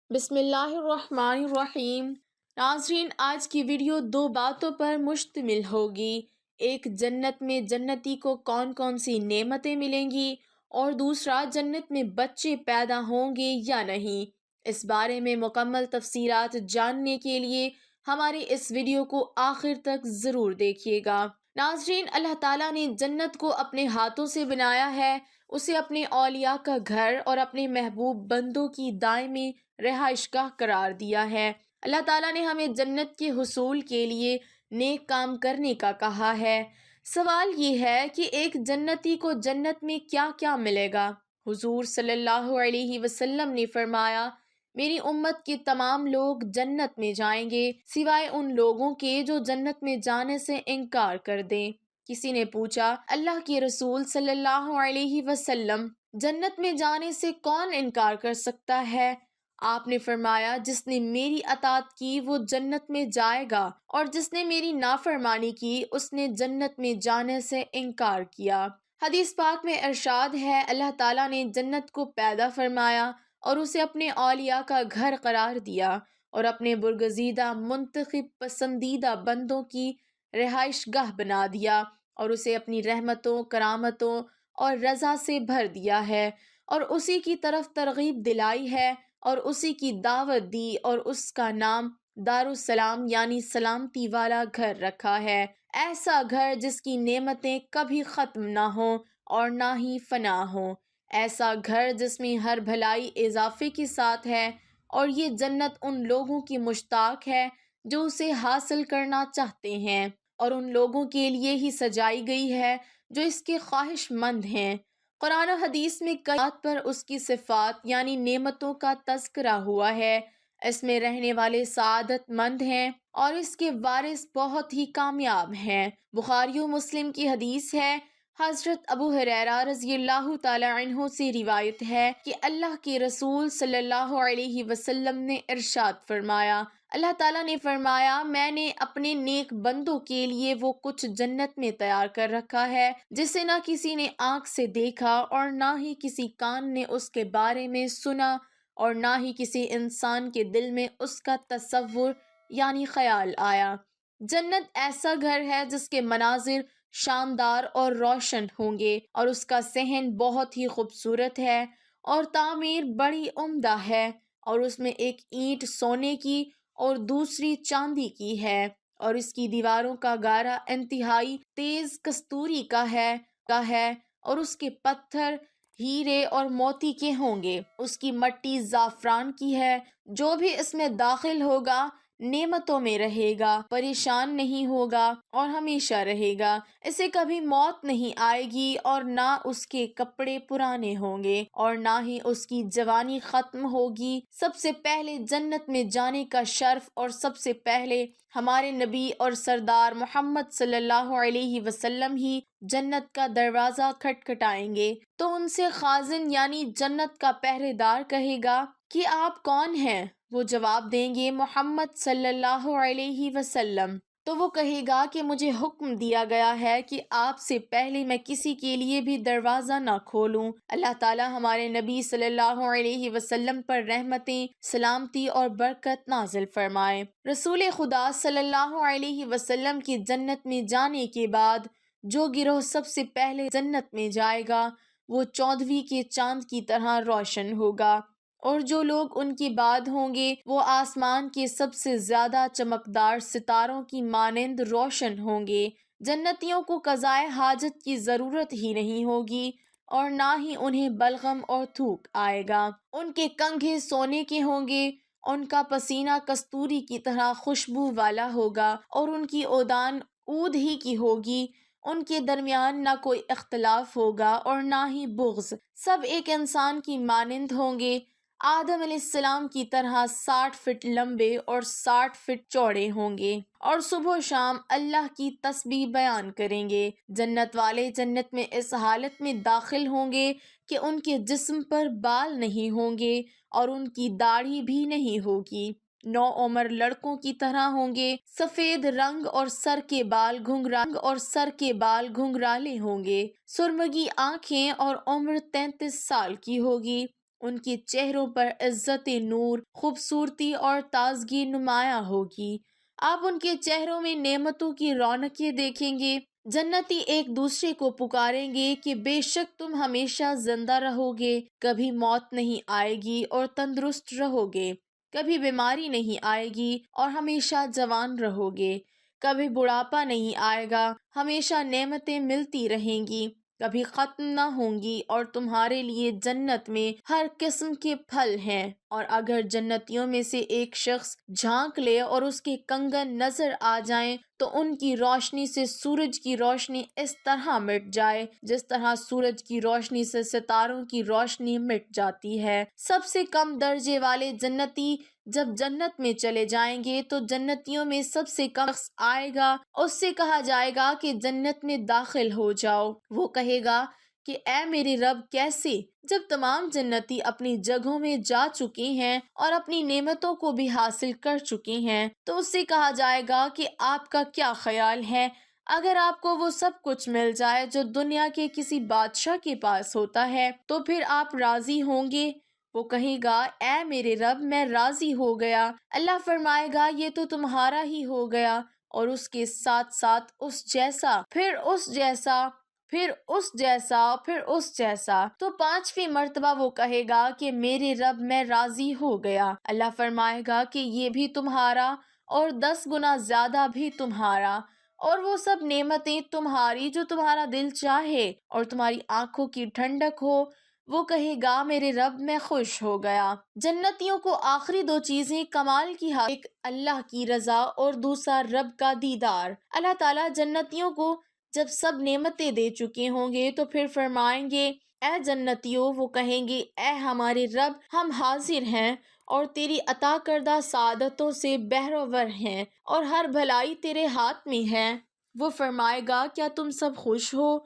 بسم اللہ الرحمن الرحیم۔ ناظرین، آج کی ویڈیو دو باتوں پر مشتمل ہوگی۔ ایک، جنت میں جنتی کو کون کون سی نعمتیں ملیں گی، اور دوسرا، جنت میں بچے پیدا ہوں گے یا نہیں۔ اس بارے میں مکمل تفصیلات جاننے کے لیے ہماری اس ویڈیو کو آخر تک ضرور دیکھیے گا۔ ناظرین، اللہ تعالیٰ نے جنت کو اپنے ہاتھوں سے بنایا ہے، اسے اپنے اولیاء کا گھر اور اپنے محبوب بندوں کی دائمی رہائش گاہ قرار دیا ہے۔ اللہ تعالیٰ نے ہمیں جنت کے حصول کے لیے نیک کام کرنے کا کہا ہے۔ سوال یہ ہے کہ ایک جنتی کو جنت میں کیا کیا ملے گا؟ حضور صلی اللہ علیہ وسلم نے فرمایا، میری امت کے تمام لوگ جنت میں جائیں گے سوائے ان لوگوں کے جو جنت میں جانے سے انکار کر دیں۔ کسی نے پوچھا، اللہ کے رسول صلی اللہ علیہ وسلم، جنت میں جانے سے کون انکار کر سکتا ہے؟ آپ نے فرمایا، جس نے میری اطاعت کی وہ جنت میں جائے گا، اور جس نے میری نافرمانی کی اس نے جنت میں جانے سے انکار کیا۔ حدیث پاک میں ارشاد ہے، اللہ تعالیٰ نے جنت کو پیدا فرمایا اور اسے اپنے اولیاء کا گھر قرار دیا، اور اپنے برگزیدہ منتخب پسندیدہ بندوں کی رہائش گاہ بنا دیا، اور اسے اپنی رحمتوں، کرامتوں اور رضا سے بھر دیا ہے، اور اسی کی طرف ترغیب دلائی ہے، اور اسی کی دعوت دی، اور اس کا نام دارالسلام یعنی سلامتی والا گھر رکھا ہے۔ ایسا گھر جس کی نعمتیں کبھی ختم نہ ہوں اور نہ ہی فنا ہوں، ایسا گھر جس میں ہر بھلائی اضافے کے ساتھ ہے، اور یہ جنت ان لوگوں کی مشتاق ہے جو اسے حاصل کرنا چاہتے ہیں، اور ان لوگوں کے لیے ہی سجائی گئی ہے جو اس کے خواہش مند ہیں۔ قرآن و حدیث میں کئی بات پر اس کی صفات یعنی نعمتوں کا تذکرہ ہوا ہے۔ اس میں رہنے والے سعادت مند ہیں اور اس کے وارث بہت ہی کامیاب ہیں۔ بخاری و مسلم کی حدیث ہے، حضرت ابو ہریرہ رضی اللہ تعالی عنہ سے روایت ہے کہ اللہ کے رسول صلی اللہ علیہ وسلم نے ارشاد فرمایا، اللہ تعالیٰ نے فرمایا، میں نے اپنے نیک بندوں کے لیے وہ کچھ جنت میں تیار کر رکھا ہے جسے نہ کسی نے آنکھ سے دیکھا اور نہ ہی کسی کان نے اس کے بارے میں سنا، اور نہ ہی کسی انسان کے دل میں اس کا تصور یعنی خیال آیا۔ جنت ایسا گھر ہے جس کے مناظر شاندار اور روشن ہوں گے، اور اس کا صحن بہت ہی خوبصورت ہے، اور تعمیر بڑی عمدہ ہے، اور اس میں ایک اینٹ سونے کی اور دوسری چاندی کی ہے، اور اس کی دیواروں کا گارا انتہائی تیز کستوری کا ہے، اور اس کے پتھر ہیرے اور موتی کے ہوں گے، اس کی مٹی زعفران کی ہے۔ جو بھی اس میں داخل ہوگا نعمتوں میں رہے گا، پریشان نہیں ہوگا اور ہمیشہ رہے گا۔ اسے کبھی موت نہیں آئے گی، اور نہ اس کے کپڑے پرانے ہوں گے، اور نہ ہی اس کی جوانی ختم ہوگی۔ سب سے پہلے جنت میں جانے کا شرف اور سب سے پہلے ہمارے نبی اور سردار محمد صلی اللہ علیہ وسلم ہی جنت کا دروازہ کھٹکھٹائیں گے، تو ان سے خازن یعنی جنت کا پہرے دار کہے گا کہ آپ کون ہیں؟ وہ جواب دیں گے، محمد صلی اللہ علیہ وسلم۔ تو وہ کہے گا کہ مجھے حکم دیا گیا ہے کہ آپ سے پہلے میں کسی کے لیے بھی دروازہ نہ کھولوں۔ اللہ تعالی ہمارے نبی صلی اللہ علیہ وسلم پر رحمتیں، سلامتی اور برکت نازل فرمائے۔ رسول خدا صلی اللہ علیہ وسلم کی جنت میں جانے کے بعد جو گروہ سب سے پہلے جنت میں جائے گا وہ 14ویں کے چاند کی طرح روشن ہوگا، اور جو لوگ ان کے بعد ہوں گے وہ آسمان کے سب سے زیادہ چمکدار ستاروں کی مانند روشن ہوں گے۔ جنتیوں کو قضائے حاجت کی ضرورت ہی نہیں ہوگی، اور نہ ہی انہیں بلغم اور تھوک آئے گا۔ ان کے کنگھے سونے کے ہوں گے، ان کا پسینہ کستوری کی طرح خوشبو والا ہوگا، اور ان کی اودان عود ہی کی ہوگی۔ ان کے درمیان نہ کوئی اختلاف ہوگا اور نہ ہی بغض، سب ایک انسان کی مانند ہوں گے۔ آدم علیہ السلام کی طرح 60 فٹ لمبے اور 60 فٹ چوڑے ہوں گے، اور صبح و شام اللہ کی تسبیح بیان کریں گے۔ جنت والے جنت میں اس حالت میں داخل ہوں گے کہ ان کے جسم پر بال نہیں ہوں گے اور ان کی داڑھی بھی نہیں ہوگی۔ نوعمر لڑکوں کی طرح ہوں گے، سفید رنگ اور سر کے بال گھنگرالے ہوں گے، سرمگی آنکھیں، اور عمر 33 سال کی ہوگی۔ ان کے چہروں پر عزت نور، خوبصورتی اور تازگی نمایاں ہوگی۔ آپ ان کے چہروں میں نعمتوں کی رونقیں دیکھیں گے۔ جنتی ایک دوسرے کو پکاریں گے کہ بے شک تم ہمیشہ زندہ رہو گے، کبھی موت نہیں آئے گی اور تندرست رہو گے، کبھی بیماری نہیں آئے گی اور ہمیشہ جوان رہو گے، کبھی بڑھاپا نہیں آئے گا، ہمیشہ نعمتیں ملتی رہیں گی، کبھی ختم نہ ہوں گی، اور تمہارے لیے جنت میں ہر قسم کے پھل ہیں۔ اور اگر جنتیوں میں سے ایک شخص جھانک لے اور اس کے کنگن نظر آ جائیں تو ان کی روشنی سے سورج کی روشنی اس طرح مٹ جائے جس طرح سورج کی روشنی سے ستاروں کی روشنی مٹ جاتی ہے۔ سب سے کم درجے والے جنتی جب جنت میں چلے جائیں گے تو جنتیوں میں سب سے کم شخص آئے گا، اس سے کہا جائے گا کہ جنت میں داخل ہو جاؤ۔ وہ کہے گا کہ اے میرے رب کیسے؟ جب تمام جنتی اپنی جگہوں میں جا چکے ہیں اور اپنی نعمتوں کو بھی حاصل کر چکے ہیں تو اس سے کہا جائے گا کہ آپ کا کیا خیال ہے؟ اگر آپ کو وہ سب کچھ مل جائے جو دنیا کے کسی بادشاہ کے پاس ہوتا ہے تو پھر آپ راضی ہوں گے؟ وہ کہے گا اے میرے رب میں راضی ہو گیا۔ اللہ فرمائے گا یہ تو تمہارا ہی ہو گیا، اور اس کے ساتھ ساتھ اس جیسا، پھر اس جیسا، پھر اس جیسا، پھر اس جیسا۔ تو 5ویں مرتبہ وہ کہے گا کہ میرے رب میں راضی ہو گیا۔ اللہ فرمائے گا کہ یہ بھی تمہارا اور 10 گنا زیادہ بھی تمہارا، اور وہ سب نعمتیں تمہاری جو تمہارا دل چاہے اور تمہاری آنکھوں کی ٹھنڈک ہو۔ وہ کہے گا میرے رب میں خوش ہو گیا۔ جنتیوں کو آخری 2 چیزیں کمال کی ایک اللہ کی رضا اور دوسرا رب کا دیدار۔ اللہ تعالیٰ جنتیوں کو جب سب نعمتیں دے چکے ہوں گے تو پھر فرمائیں گے اے جنتیوں، وہ کہیں گے اے ہمارے رب ہم حاضر ہیں اور تیری عطا کردہ سعادتوں سے بہرور ہیں اور ہر بھلائی تیرے ہاتھ میں ہے۔ وہ فرمائے گا کیا تم سب خوش ہو؟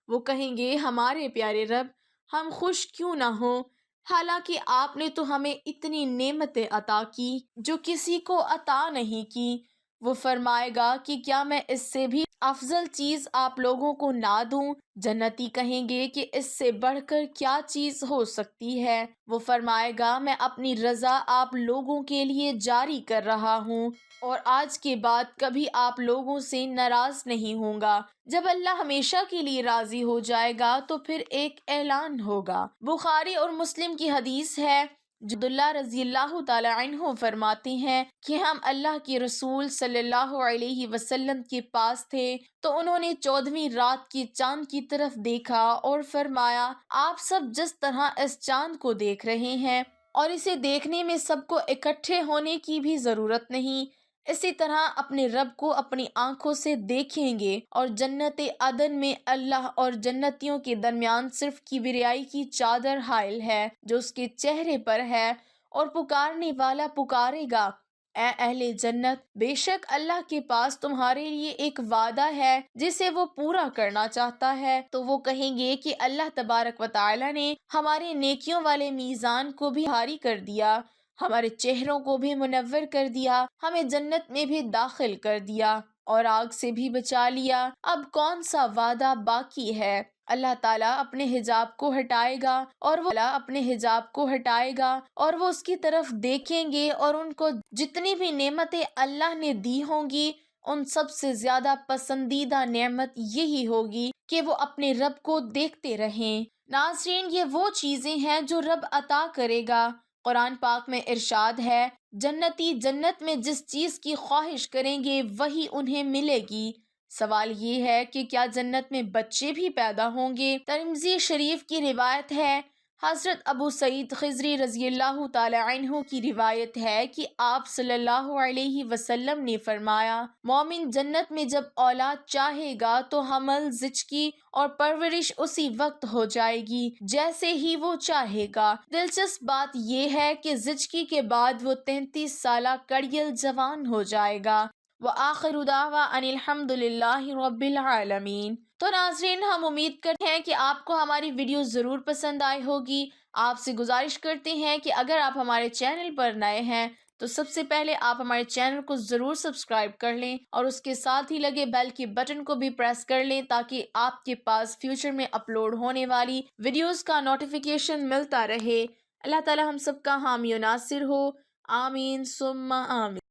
وہ کہیں گے ہمارے پیارے رب ہم خوش کیوں نہ ہوں، حالانکہ آپ نے تو ہمیں اتنی نعمتیں عطا کی جو کسی کو عطا نہیں کی۔ وہ فرمائے گا کہ کیا میں اس سے بھی افضل چیز آپ لوگوں کو نہ دوں؟ جنتی کہیں گے کہ اس سے بڑھ کر کیا چیز ہو سکتی ہے؟ وہ فرمائے گا میں اپنی رضا آپ لوگوں کے لیے جاری کر رہا ہوں اور آج کے بعد کبھی آپ لوگوں سے ناراض نہیں ہوں گا۔ جب اللہ ہمیشہ کے لیے راضی ہو جائے گا تو پھر ایک اعلان ہوگا۔ بخاری اور مسلم کی حدیث ہے، عبداللہ رضی اللہ تعالی عنہ فرماتے ہیں کہ ہم اللہ کے رسول صلی اللہ علیہ وسلم کے پاس تھے تو انہوں نے 14ویں رات کے چاند کی طرف دیکھا اور فرمایا آپ سب جس طرح اس چاند کو دیکھ رہے ہیں اور اسے دیکھنے میں سب کو اکٹھے ہونے کی بھی ضرورت نہیں، اسی طرح اپنے رب کو اپنی آنکھوں سے دیکھیں گے، اور جنت عدن میں اللہ اور جنتیوں کے درمیان صرف کبریائی کی چادر حائل ہے جو اس کے چہرے پر ہے، اور پکارنے والا پکارے گا اے اہل جنت، بے شک اللہ کے پاس تمہارے لیے ایک وعدہ ہے جسے وہ پورا کرنا چاہتا ہے۔ تو وہ کہیں گے کہ اللہ تبارک و تعالی نے ہمارے نیکیوں والے میزان کو بھی بھاری کر دیا، ہمارے چہروں کو بھی منور کر دیا، ہمیں جنت میں بھی داخل کر دیا اور آگ سے بھی بچا لیا، اب کون سا وعدہ باقی ہے؟ اللہ تعالیٰ اپنے حجاب کو ہٹائے گا اور وہ اس کی طرف دیکھیں گے اور ان کو جتنی بھی نعمتیں اللہ نے دی ہوں گی ان سب سے زیادہ پسندیدہ نعمت یہی ہوگی کہ وہ اپنے رب کو دیکھتے رہیں۔ ناظرین، یہ وہ چیزیں ہیں جو رب عطا کرے گا۔ قرآن پاک میں ارشاد ہے جنتی جنت میں جس چیز کی خواہش کریں گے وہی انہیں ملے گی۔ سوال یہ ہے کہ کیا جنت میں بچے بھی پیدا ہوں گے؟ ترمذی شریف کی روایت ہے، حضرت ابو سعید خضری رضی اللہ تعالی عنہ کی روایت ہے کہ آپ صلی اللہ علیہ وسلم نے فرمایا مومن جنت میں جب اولاد چاہے گا تو حمل، زچگی اور پرورش اسی وقت ہو جائے گی جیسے ہی وہ چاہے گا۔ دلچسپ بات یہ ہے کہ زچگی کے بعد وہ 33 سالہ کڑیل جوان ہو جائے گا۔ وآخر دعوانا ان الحمد للہ رب العالمین۔ تو ناظرین، ہم امید کرتے ہیں کہ آپ کو ہماری ویڈیو ضرور پسند آئی ہوگی۔ آپ سے گزارش کرتے ہیں کہ اگر آپ ہمارے چینل پر نئے ہیں تو سب سے پہلے آپ ہمارے چینل کو ضرور سبسکرائب کر لیں اور اس کے ساتھ ہی لگے بیل کے بٹن کو بھی پریس کر لیں تاکہ آپ کے پاس فیوچر میں اپلوڈ ہونے والی ویڈیوز کا نوٹیفیکیشن ملتا رہے۔ اللہ تعالی ہم سب کا حامی و ناصر ہو، آمین ثم آمین۔